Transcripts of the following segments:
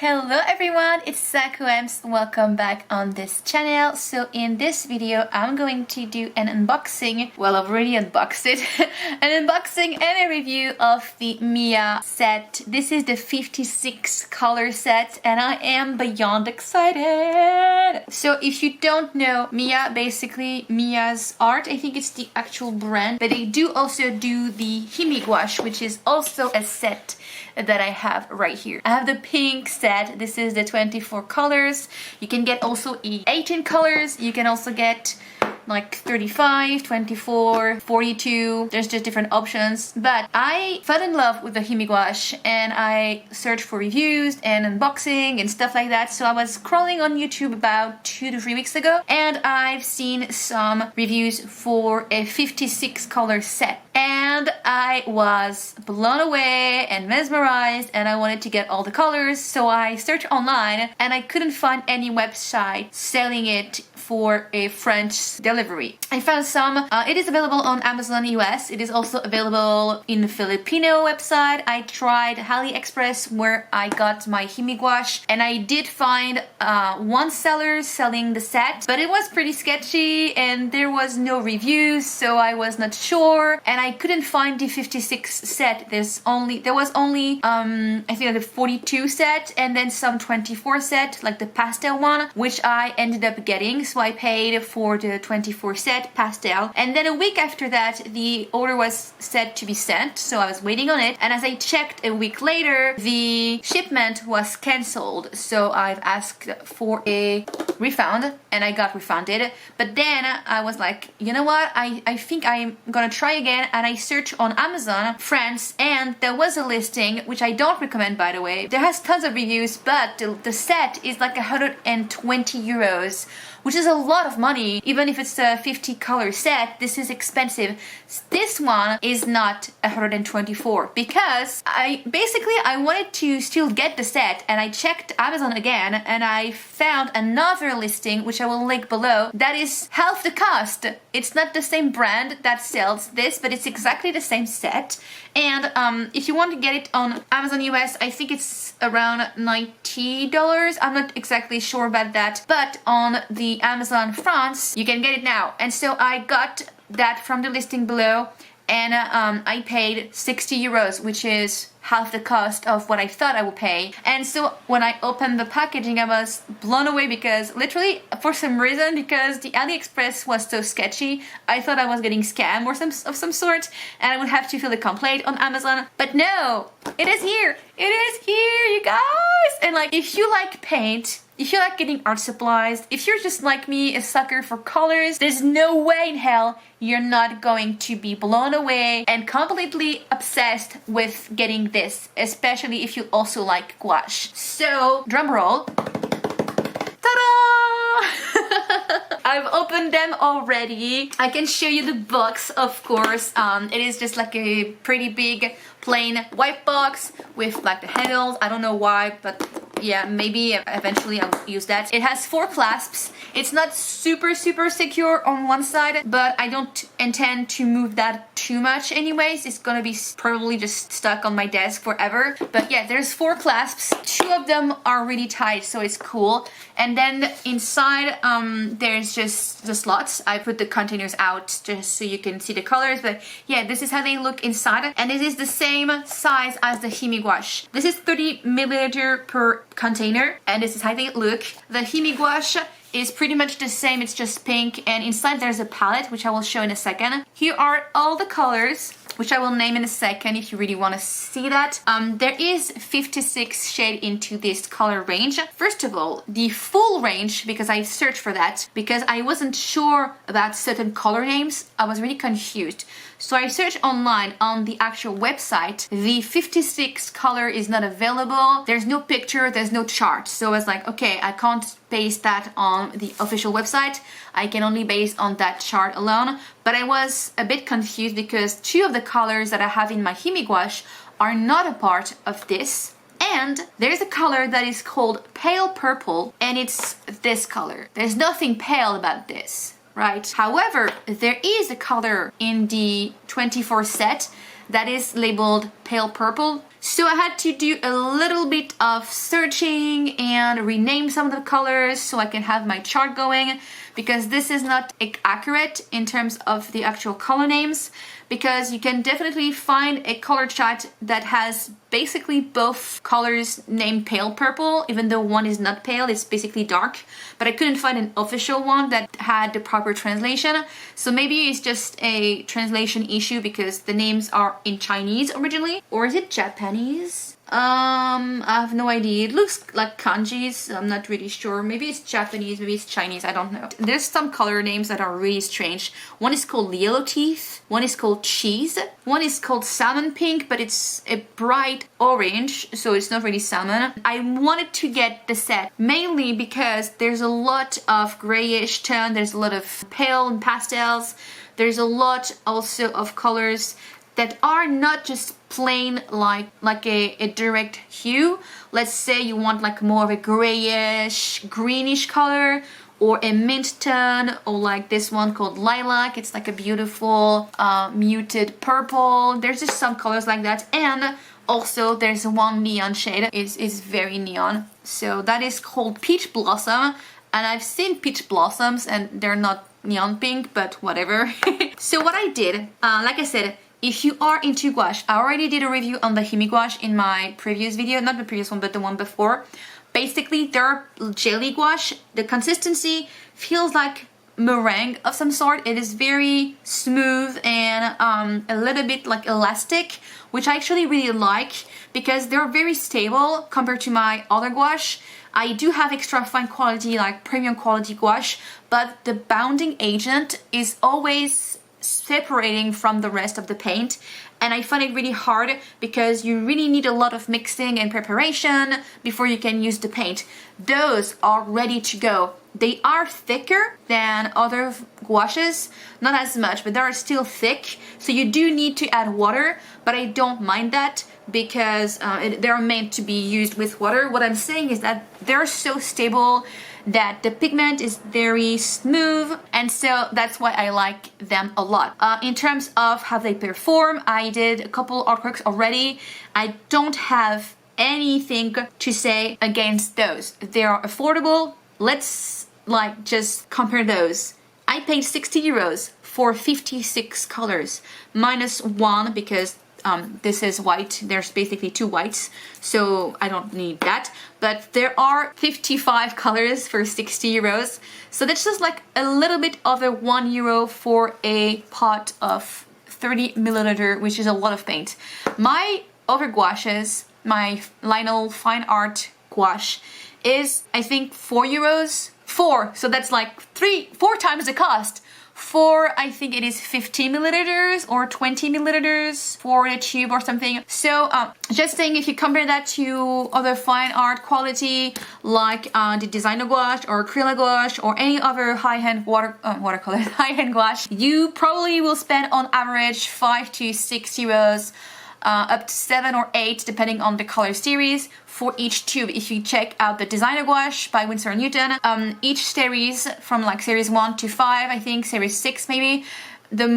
Hello everyone, it's Sakuems. Welcome back on this channel. So in this video, I'm going to do an unboxing. Well, I've already unboxed it. An unboxing and a review of the Miya set. This is the 56 color set and I am beyond excited. So if you don't know Miya, basically Miya's art, I think it's the actual brand, but they do also do the Himi Gouache, which is also a set that I have right here. I have the pink set. This is the 24 colors. You can get also 18 colors. You can also get like 35, 24, 42. There's just different options. But I fell in love with the Himi Gouache and I searched for reviews and unboxing and stuff like that. So I was scrolling on YouTube about 2 to 3 weeks ago and I've seen some reviews for a 56 color set. And I was blown away and mesmerized and I wanted to get all the colors. So I searched online and I couldn't find any website selling it for a French delivery. I found some. It is available on Amazon US. It is also available in the Filipino website. I tried AliExpress where I got my Himi Gouache and I did find one seller selling the set, but it was pretty sketchy and there was no reviews, so I was not sure and I couldn't find the 56 set. There was only I think the 42 set and then some 24 set, like the pastel one, which I ended up getting. So I paid for the 24 set pastel and then a week after that the order was said to be sent, so I was waiting on it, and as I checked a week later the shipment was cancelled, so I've asked for a refund and I got refunded. But then I was like, you know what, I think I'm gonna try again, and I searched on Amazon France and there was a listing, which I don't recommend by the way. There has tons of reviews, but the set is like 120 euros, which is a lot of money. Even if it's a 50 color set, this is expensive. This one is not 124 because I wanted to still get the set, and I checked Amazon again and I found another listing, which I will link below, that is half the cost. It's not the same brand that sells this, but it's exactly the same set. And if you want to get it on Amazon US, I think it's around $90. I'm not exactly sure about that, but on the Amazon France, you can get it now. And so I got that from the listing below, and I paid 60 euros, which is half the cost of what I thought I would pay. And so when I opened the packaging, I was blown away because literally, for some reason, because the AliExpress was so sketchy, I thought I was getting scammed or some sort, and I would have to fill a complaint on Amazon. But no, it is here. It is here, you guys. And like, if you like paint, if you like getting art supplies, if you're just like me, a sucker for colors, there's no way in hell you're not going to be blown away and completely obsessed with getting this, especially if you also like gouache. So, drum roll. Ta-da! I've opened them already. I can show you the box, of course. It is just like a pretty big plain white box with like the handles. I don't know why, but yeah, maybe eventually I'll use that. It has 4 clasps. It's not super secure on one side, but I don't intend to move that too much anyways. It's gonna be probably just stuck on my desk forever. But yeah, there's 4 clasps. 2 of them are really tight, so it's cool. And then inside there's just the slots. I put the containers out just so you can see the colors, but yeah, this is how they look inside, and this is the same size as the Himi Gouache. This is 30 milliliter per container, and this is how they look. The Himi Gouache is pretty much the same, it's just pink, and inside there's a palette, which I will show in a second. Here are all the colors, which I will name in a second if you really want to see that. There is 56 shades into this color range. First of all, the full range, because I searched for that, because I wasn't sure about certain color names, I was really confused. So I searched online on the actual website. The 56 color is not available. There's no picture, there's no chart. So I was like, okay, I can't base that on the official website. I can only base on that chart alone. But I was a bit confused because 2 of the colors that I have in my Himi Gouache are not a part of this. And there's a color that is called pale purple, and it's this color. There's nothing pale about this, right? However, there is a color in the 24 set that is labeled pale purple. So I had to do a little bit of searching and rename some of the colors so I can have my chart going, because this is not accurate in terms of the actual color names, because you can definitely find a color chart that has basically both colors named pale purple, even though one is not pale, it's basically dark. But I couldn't find an official one that had the proper translation. So maybe it's just a translation issue because the names are in Chinese originally. Or is it Japanese? I have no idea. It looks like kanjis, so I'm not really sure. Maybe it's Japanese, maybe it's Chinese, I don't know. There's some color names that are really strange. One is called yellow teeth, one is called cheese, one is called salmon pink, but it's a bright orange, so it's not really salmon. I wanted to get the set mainly because there's a lot of grayish tone, there's a lot of pale and pastels, there's a lot also of colors that are not just plain like a direct hue. Let's say you want like more of a grayish, greenish color, or a mint tone, or like this one called lilac. It's like a beautiful muted purple. There's just some colors like that. And also there's one neon shade. It's very neon. So that is called Peach Blossom. And I've seen peach blossoms and they're not neon pink, but whatever. So what I did, like I said, if you are into gouache, I already did a review on the Himi Gouache in my previous video, not the previous one, but the one before. Basically, they're jelly gouache. The consistency feels like meringue of some sort. It is very smooth and a little bit like elastic, which I actually really like because they're very stable compared to my other gouache. I do have extra fine quality, like premium quality gouache, but the bounding agent is always separating from the rest of the paint, and I find it really hard because you really need a lot of mixing and preparation before you can use the paint. Those are ready to go. They are thicker than other gouaches, not as much, but they are still thick, so you do need to add water, but I don't mind that because they're meant to be used with water. What I'm saying is that they're so stable that the pigment is very smooth, and so that's why I like them a lot. In terms of how they perform, I did a couple artworks already. I don't have anything to say against those. They are affordable. Let's like just compare those. I paid 60 euros for 56 colors, minus one because this is white. There's basically two whites, so I don't need that. But there are 55 colors for 60 euros. So that's just like a little bit over €1 for a pot of 30 milliliter, which is a lot of paint. My other gouaches, my Linol Fine Art gouache, is I think €4. So that's like 4 times the cost. For I think it is 50 milliliters or 20 milliliters for the tube or something. So just saying, if you compare that to other fine art quality like the designer gouache or acrylic gouache or any other high-end watercolor high-end gouache, you probably will spend on average 5 to 6 euros, up to 7 or 8 depending on the color series for each tube. If you check out the designer gouache by Winsor & Newton, each series from like series 1 to 5, I think series 6 maybe, the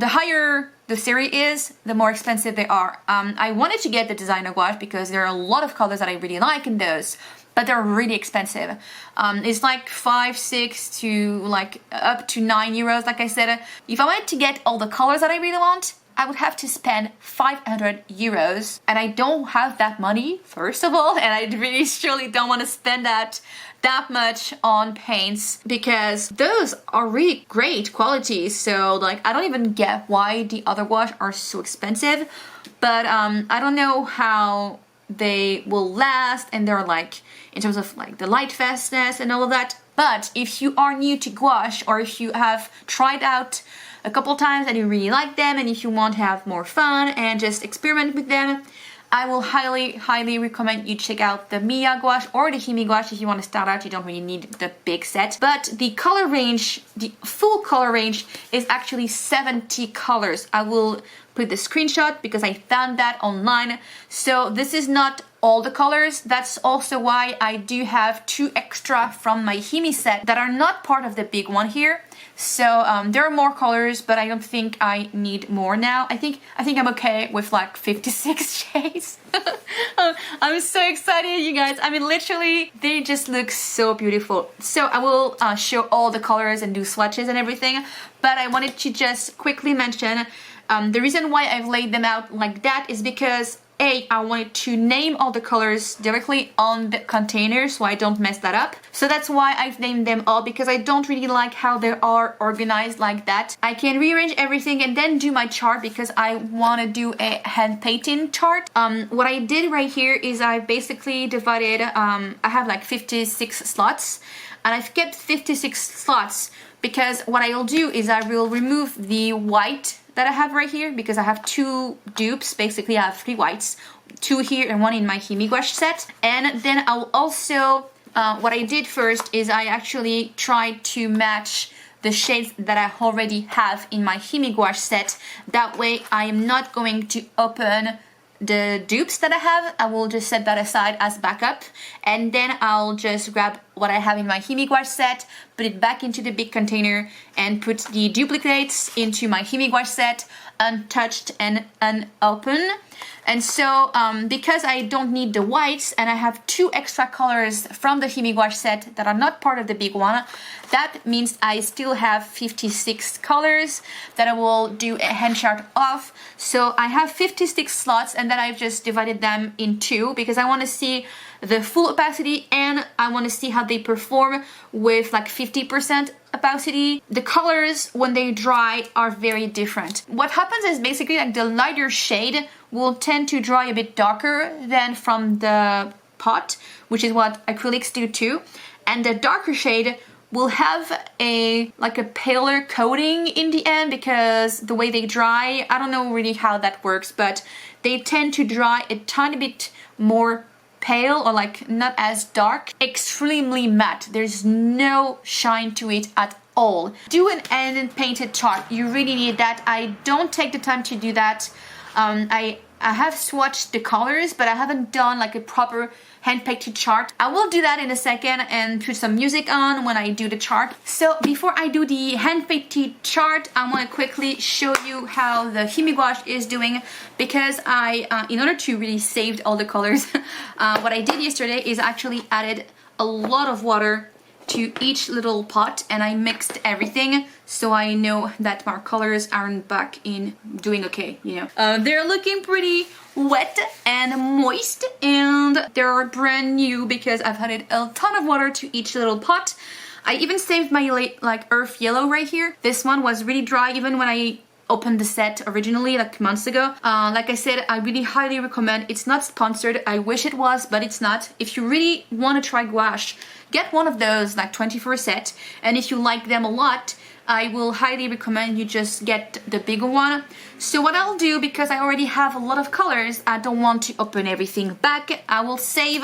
higher the series is, the more expensive they are. I wanted to get the designer gouache because there are a lot of colors that I really like in those, but they're really expensive. It's like 5, 6 to like up to 9 euros, like I said. If I wanted to get all the colors that I really want, I would have to spend 500 euros, and I don't have that money, first of all, and I really surely don't want to spend that much on paints because those are really great quality. So like I don't even get why the other gouache are so expensive, but I don't know how they will last, and they're like in terms of like the light fastness and all of that. But if you are new to gouache, or if you have tried out a couple times and you really like them, and if you want to have more fun and just experiment with them, I will highly recommend you check out the Miya gouache or the Himi gouache. If you want to start out, you don't really need the big set. But the color range, the full color range, is actually 70 colors. I will put the screenshot because I found that online. So this is not all the colors. That's also why I do have 2 extra from my Himi set that are not part of the big one here. So there are more colors, but I don't think I need more now. I think I'm okay with like 56 shades. I'm so excited, you guys. I mean, literally, they just look so beautiful. So I will show all the colors and do swatches and everything, but I wanted to just quickly mention the reason why I've laid them out like that is because I wanted to name all the colors directly on the container so I don't mess that up. So that's why I've named them all, because I don't really like how they are organized like that. I can rearrange everything and then do my chart because I want to do a hand painting chart. What I did right here is I basically divided, I have like 56 slots, and I've kept 56 slots because what I'll do is I will remove the white that I have right here, because I have 2 dupes. Basically I have 3 whites, 2 here and 1 in my Himi Gouache set. And then I'll also, what I did first is I actually tried to match the shades that I already have in my Himi Gouache set. That way I am not going to open the dupes that I have. I will just set that aside as backup, and then I'll just grab what I have in my Himi Gouache set, put it back into the big container, and put the duplicates into my Himi Gouache set, untouched and unopened. And so because I don't need the whites and I have 2 extra colors from the Himi Gouache set that are not part of the big one, that means I still have 56 colors that I will do a hand chart of. So I have 56 slots, and then I've just divided them in 2 because I want to see the full opacity and I want to see how they perform with like 50% opacity. The colors when they dry are very different. What happens is basically like the lighter shade will tend to dry a bit darker than from the pot, which is what acrylics do too, and the darker shade will have a paler coating in the end because the way they dry, I don't know really how that works, but they tend to dry a tiny bit more pale or like not as dark, extremely matte. There's no shine to it at all. Do an end painted chart. You really need that. I don't take the time to do that. I have swatched the colors, but I haven't done like a proper hand painted chart. I will do that in a second and put some music on when I do the chart. So before I do the hand painted chart, I want to quickly show you how the Himi Gouache is doing, because I, in order to really save all the colors, what I did yesterday is actually added a lot of water to each little pot and I mixed everything so I know that my colors aren't back in doing okay, you know. They're looking pretty wet and moist and they're brand new because I've added a ton of water to each little pot. I even saved my like earth yellow right here. This one was really dry even when I opened the set originally like months ago. Like I said, I really highly recommend. It's not sponsored. I wish it was, but it's not. If you really want to try gouache, get one of those like 24 set, and if you like them a lot, I will highly recommend you just get the bigger one. So what I'll do, because I already have a lot of colors, I don't want to open everything back. I will save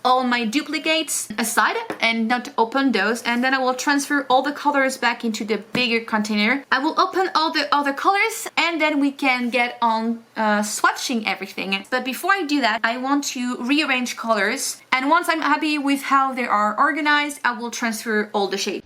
all my duplicates aside and not open those, and then I will transfer all the colors back into the bigger container. I will open all the other colors and then we can get on swatching everything. But before I do that, I want to rearrange colors, and once I'm happy with how they are organized, I will transfer all the shades.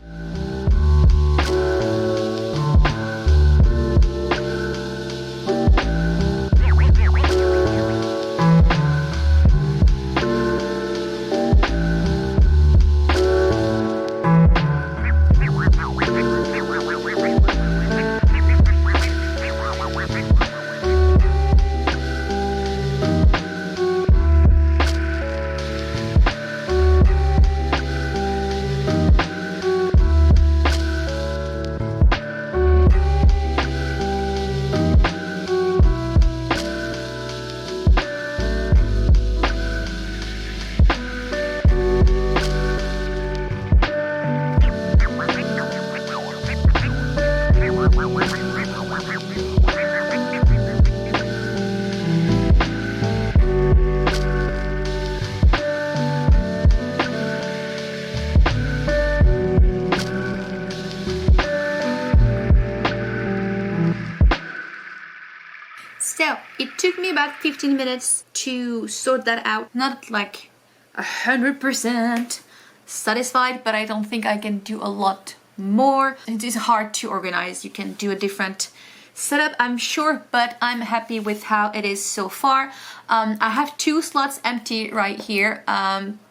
So it took me about 15 minutes to sort that out. Not like 100% satisfied, but I don't think I can do a lot more. It is hard to organize. You can do a different setup, I'm sure, but I'm happy with how it is so far. I have 2 slots empty right here,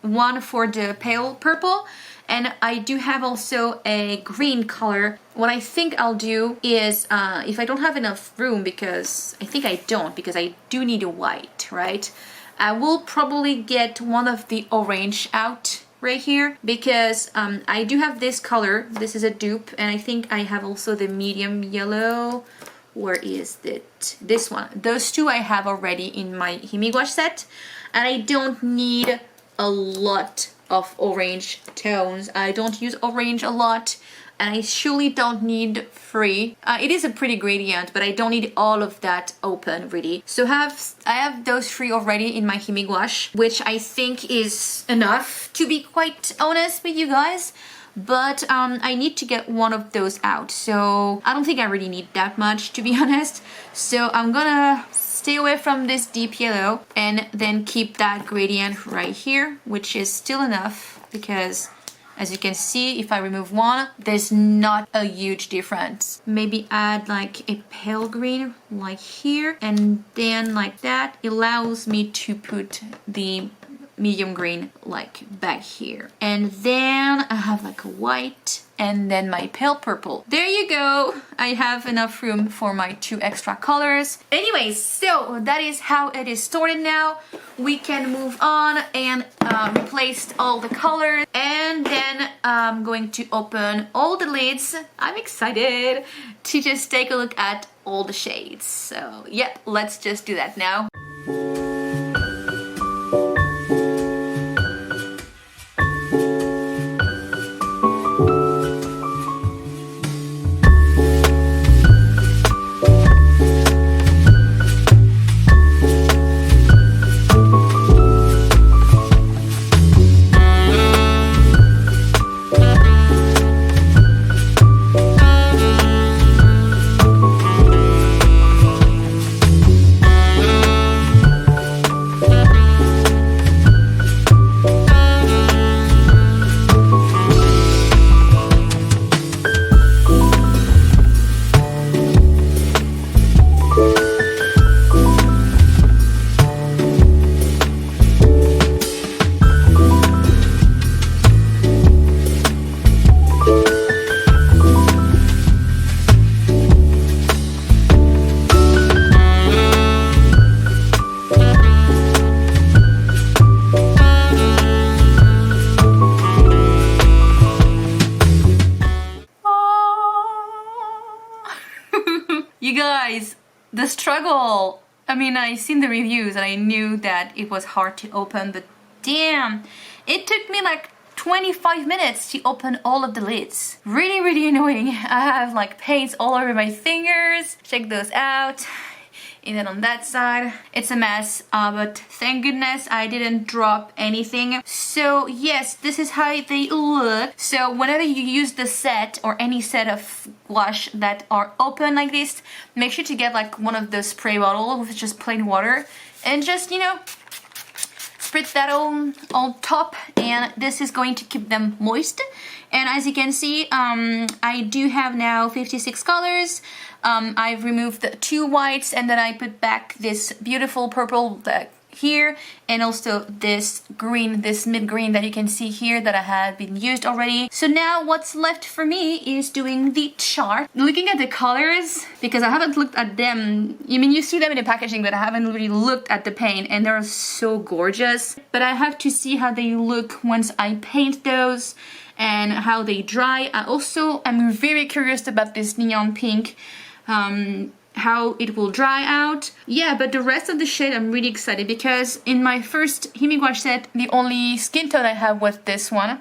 one for the pale purple, and I do have also a green color. What I think I'll do is, if I don't have enough room, because I think I don't, because I do need a white, right? I will probably get one of the orange out right here, because I do have this color. This is a dupe, and I think I have also the medium yellow. Where is it? This one. Those 2 I have already in my Himi Gouache set, and I don't need a lot of orange tones. I don't use orange a lot, and I surely don't need 3. It is a pretty gradient, but I don't need all of that open really. So I have those 3 already in my Himi Gouache, which I think is enough, to be quite honest with you guys. But I need to get one of those out, so I don't think I really need that much, to be honest. So I'm gonna stay away from this deep yellow and then keep that gradient right here, which is still enough, because as you can see, if I remove one, there's not a huge difference. Maybe add like a pale green like here, and then like that. It allows me to put the medium green like back here, and then I have like a white, and then my pale purple. There you go. I have enough room for my 2 extra colors. Anyways, so that is how it is sorted now. We can move on and replace all the colors, and then I'm going to open all the lids. I'm excited to just take a look at all the shades. So yeah, let's just do that now. You guys, the struggle. I mean, I seen the reviews and I knew that it was hard to open, but damn, it took me like 25 minutes to open all of the lids. Really, really annoying. I have like paints all over my fingers. Check those out. And then on that side, it's a mess, but thank goodness I didn't drop anything. So yes, this is how they look. So whenever you use the set or any set of gouache that are open like this, make sure to get like one of those spray bottles with just plain water and just, you know, spritz that on top, and this is going to keep them moist. And as you can see, I do have now 56 colors. I've removed the 2 whites, and then I put back this beautiful purple here, and also this green, this mid green that you can see here that I had been used already. So now what's left for me is doing the chart. Looking at the colors, because I haven't looked at them. I mean, you see them in the packaging, but I haven't really looked at the paint, and they're so gorgeous. But I have to see how they look once I paint those and how they dry. I also am very curious about this neon pink, how it will dry out. Yeah, but the rest of the shade I'm really excited, because in my first Himi Gouache set, the only skin tone I have was this one,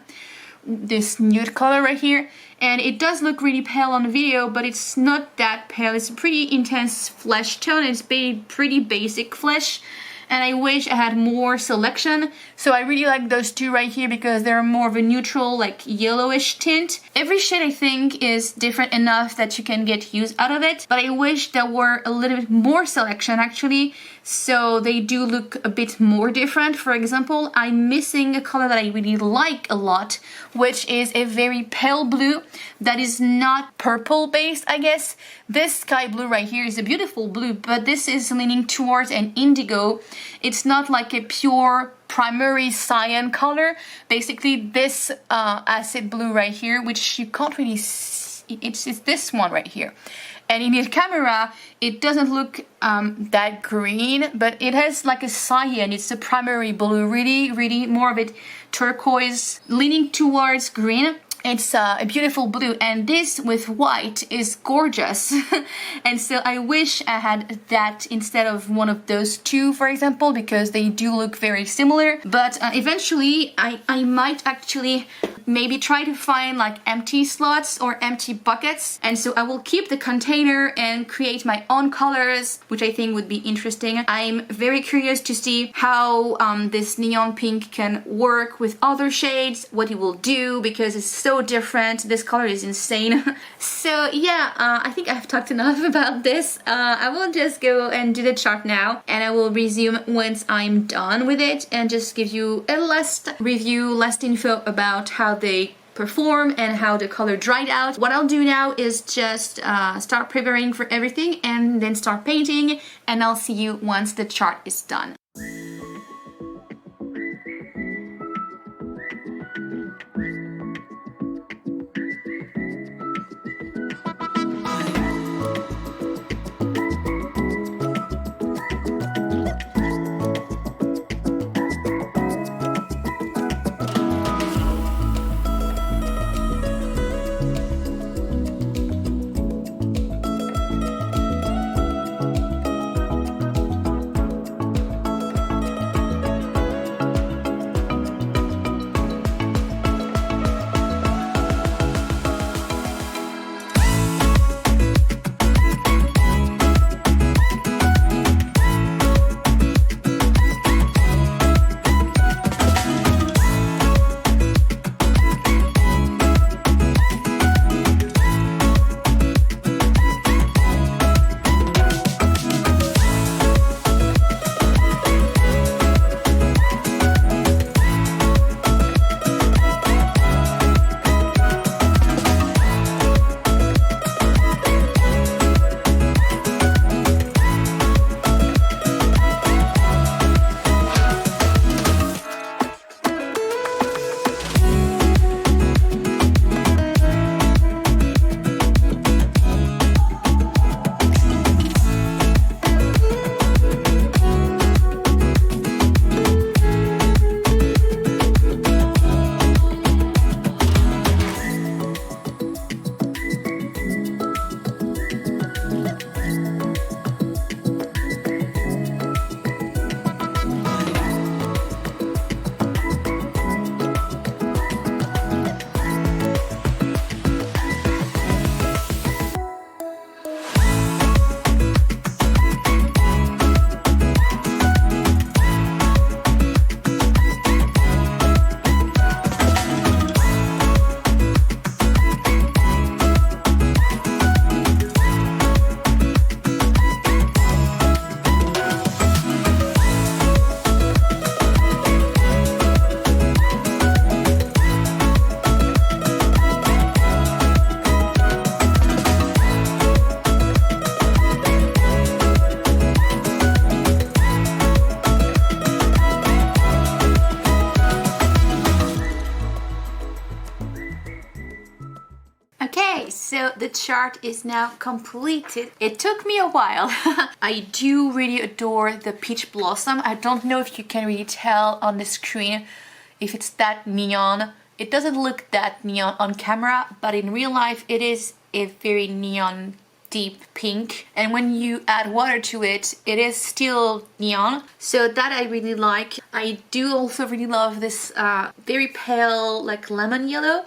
this nude color right here, and it does look really pale on the video, but it's not that pale. It's a pretty intense flesh tone. It's pretty basic flesh, and I wish I had more selection. So I really like those 2 right here because they're more of a neutral, like yellowish tint. Every shade I think is different enough that you can get use out of it, but I wish there were a little bit more selection actually, so they do look a bit more different. For example, I'm missing a color that I really like a lot, which is a very pale blue that is not purple based, I guess. This sky blue right here is a beautiful blue, but this is leaning towards an indigo. It's not like a pure primary cyan color. Basically this acid blue right here, which you can't really see, it's this one right here. And in the camera, it doesn't look that green, but it has like a cyan. It's a primary blue, really more of it turquoise, leaning towards green. It's a beautiful blue, and this with white is gorgeous. And so I wish I had that instead of one of those two, for example, because they do look very similar. But eventually I might actually maybe try to find like empty slots or empty buckets. And so I will keep the container and create my own colors, which I think would be interesting. I'm very curious to see how this neon pink can work with other shades, what it will do, because it's so different. This color is insane. So yeah, I think I've talked enough about this. I will just go and do the chart now, and I will resume once I'm done with it and just give you a last review, last info about how they perform and how the color dried out. What I'll do now is just start preparing for everything and then start painting, and I'll see you once the chart is done. So the chart is now completed. It took me a while. I do really adore the peach blossom. I don't know if you can really tell on the screen if it's that neon. It doesn't look that neon on camera, but in real life it is a very neon deep pink, and when you add water to it, it is still neon, so that I really like. I do also really love this very pale like lemon yellow.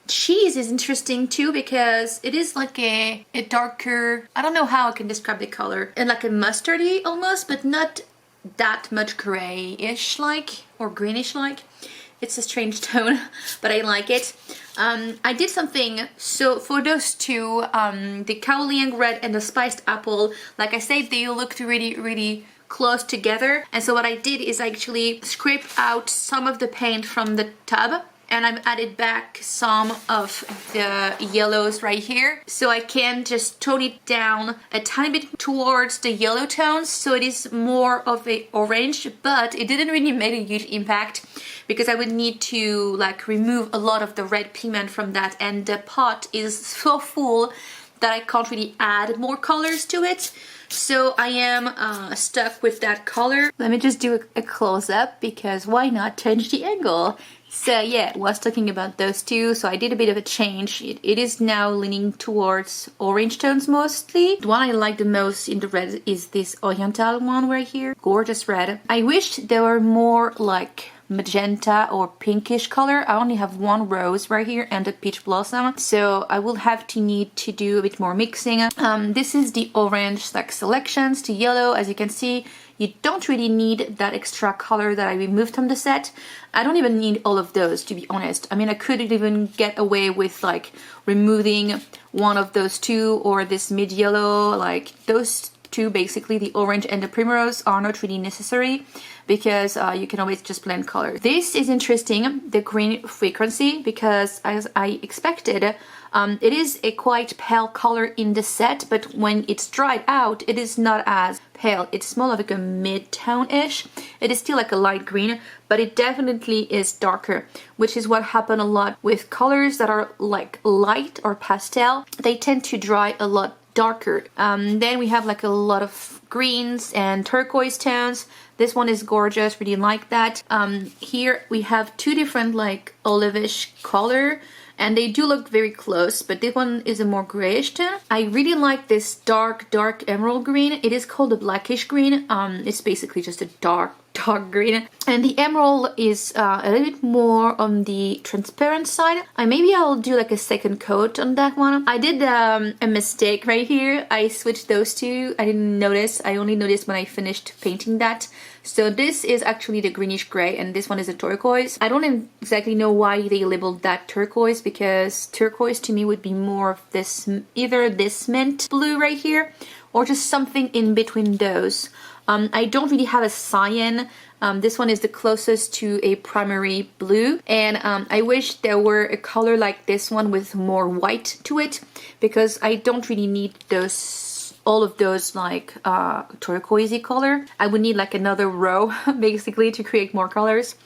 Cheese is interesting too because it is like a darker, I don't know how I can describe the color, and like a mustardy almost, but not that much grayish like or greenish like. It's a strange tone, but I like it. I did something, so for those two, the Kaoliang red and the spiced apple, like I said, they looked really close together. And so what I did is I actually scraped out some of the paint from the tub, and I've added back some of the yellows right here. So I can just tone it down a tiny bit towards the yellow tones, so it is more of a orange, but it didn't really make a huge impact because I would need to like remove a lot of the red pigment from that, and the pot is so full that I can't really add more colors to it. So I am stuck with that color. Let me just do a close-up because why not change the angle? So yeah, I was talking about those two, so I did a bit of a change. It is now leaning towards orange tones mostly. The one I like the most in the red is this Oriental one right here. Gorgeous red. I wish there were more like magenta or pinkish color. I only have one rose right here and a peach blossom, so I will have to need to do a bit more mixing. This is the orange like selections, the yellow. As you can see, you don't really need that extra color that I removed from the set. I don't even need all of those, to be honest. I mean, I could even get away with like removing one of those two or this mid yellow. Like those two, basically the orange and the primrose, are not really necessary because you can always just blend color. This is interesting, the green frequency, because as I expected, it is a quite pale color in the set, but when it's dried out, it is not as pale. It's more like a mid-tone-ish. It is still like a light green, but it definitely is darker, which is what happened a lot with colors that are like light or pastel. They tend to dry a lot darker. Then we have like a lot of greens and turquoise tones. This one is gorgeous, really like that. Here we have two different like olivish color, and they do look very close, but this one is a more grayish tone. I really like this dark emerald green. It is called a blackish green. It's basically just a dark green, and the emerald is a little bit more on the transparent side. Maybe I'll do like a second coat on that one. I did a mistake right here. I switched those two. I didn't notice. I only noticed when I finished painting that. So this is actually the greenish gray, and this one is a turquoise. I don't exactly know why they labeled that turquoise, because turquoise to me would be more of this, either this mint blue right here or just something in between those. I don't really have a cyan. This one is the closest to a primary blue, and I wish there were a color like this one with more white to it, because I don't really need all of those like turquoisey color. I would need like another row basically to create more colors.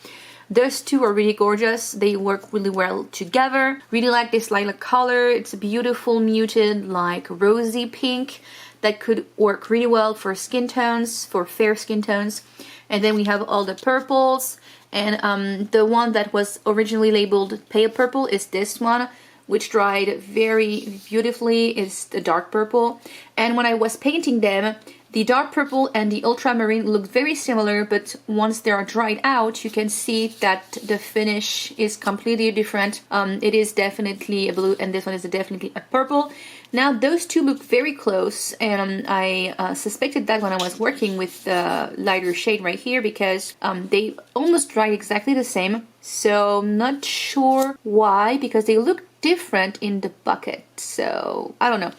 Those two are really gorgeous. They work really well together. Really like this lilac color. It's a beautiful muted like rosy pink that could work really well for skin tones, for fair skin tones. And then we have all the purples, and the one that was originally labeled pale purple is this one, which dried very beautifully. It's the dark purple. And when I was painting them, the dark purple and the ultramarine look very similar, but once they are dried out, you can see that the finish is completely different. It is definitely a blue, and this one is definitely a purple. Now those two look very close, and I suspected that when I was working with the lighter shade right here, because they almost dried exactly the same. So not sure why, because they look different in the bucket. So I don't know.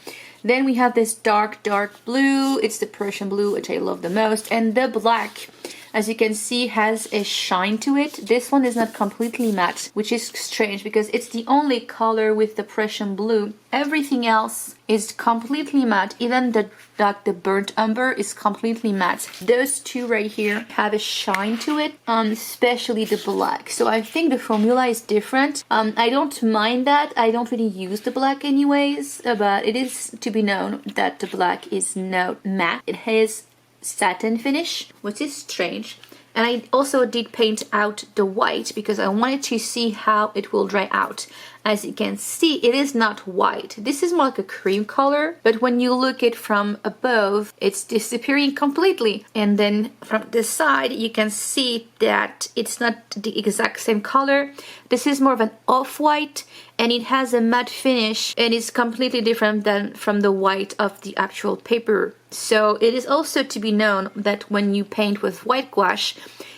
Then we have this dark blue. It's the Persian blue, which I love the most. And the black, as you can see, has a shine to it. This one is not completely matte, which is strange because it's the only color with the Prussian blue. Everything else is completely matte. Even the burnt umber is completely matte. Those two right here have a shine to it, especially the black. So I think the formula is different. I don't mind that. I don't really use the black anyways, but it is to be known that the black is not matte. It has satin finish, which is strange. And I also did paint out the white because I wanted to see how it will dry out. As you can see, it is not white. This is more like a cream color, but when you look it from above, it's disappearing completely. And then from the side, you can see that it's not the exact same color. This is more of an off-white, and it has a matte finish, and it's completely different than from the white of the actual paper. So it is also to be known that when you paint with white gouache,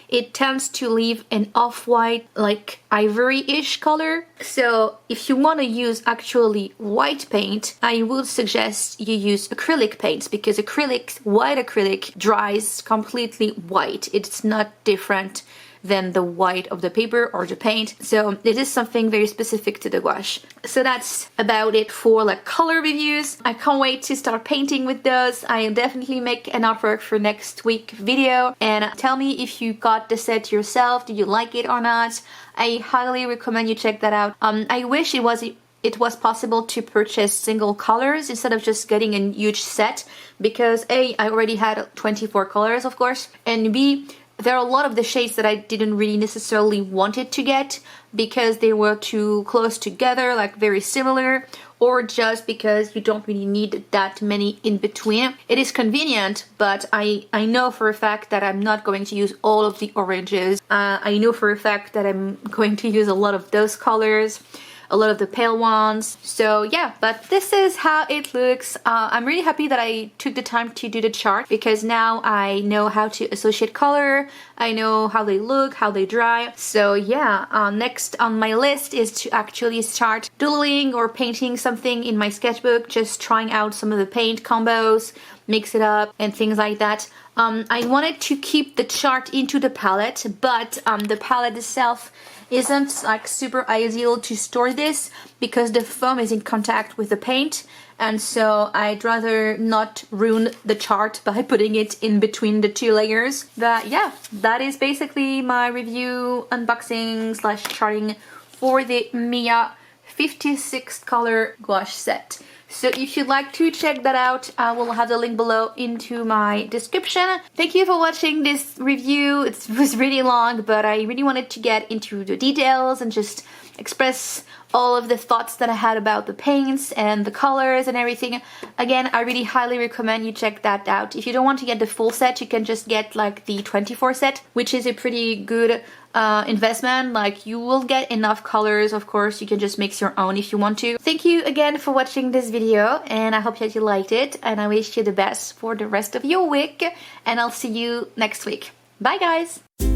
it tends to leave an off-white, like ivory-ish color. So if you want to use actually white paint, I would suggest you use acrylic paints, because white acrylic dries completely white. It's not different than the white of the paper or the paint. So it is something very specific to the gouache. So that's about it for like color reviews. I can't wait to start painting with those. I'll definitely make an artwork for next week video, and tell me if you got the set yourself. Do you like it or not? I highly recommend you check that out. I wish it was possible to purchase single colors instead of just getting a huge set, because A, I already had 24 colors, of course, and B, there are a lot of the shades that I didn't really necessarily wanted to get because they were too close together, like very similar, or just because you don't really need that many in between. It is convenient, but I know for a fact that I'm not going to use all of the oranges. I know for a fact that I'm going to use a lot of those colors, a lot of the pale ones. So yeah, but this is how it looks. I'm really happy that I took the time to do the chart, because now I know how to associate color, I know how they look, how they dry. So yeah, next on my list is to actually start doodling or painting something in my sketchbook, just trying out some of the paint combos, mix it up and things like that. I wanted to keep the chart into the palette, but the palette itself isn't like super ideal to store this because the foam is in contact with the paint, and so I'd rather not ruin the chart by putting it in between the two layers. But yeah, that is basically my review, unboxing slash charting for the Miya 56 color gouache set. So if you'd like to check that out, I will have the link below into my description. Thank you for watching this review. It was really long, but I really wanted to get into the details and just express all of the thoughts that I had about the paints and the colors and everything. Again, I really highly recommend you check that out. If you don't want to get the full set, you can just get like the 24 set, which is a pretty good investment. Like, you will get enough colors. Of course, you can just mix your own if you want to. Thank you again for watching this video, and I hope that you liked it, and I wish you the best for the rest of your week, and I'll see you next week. Bye guys!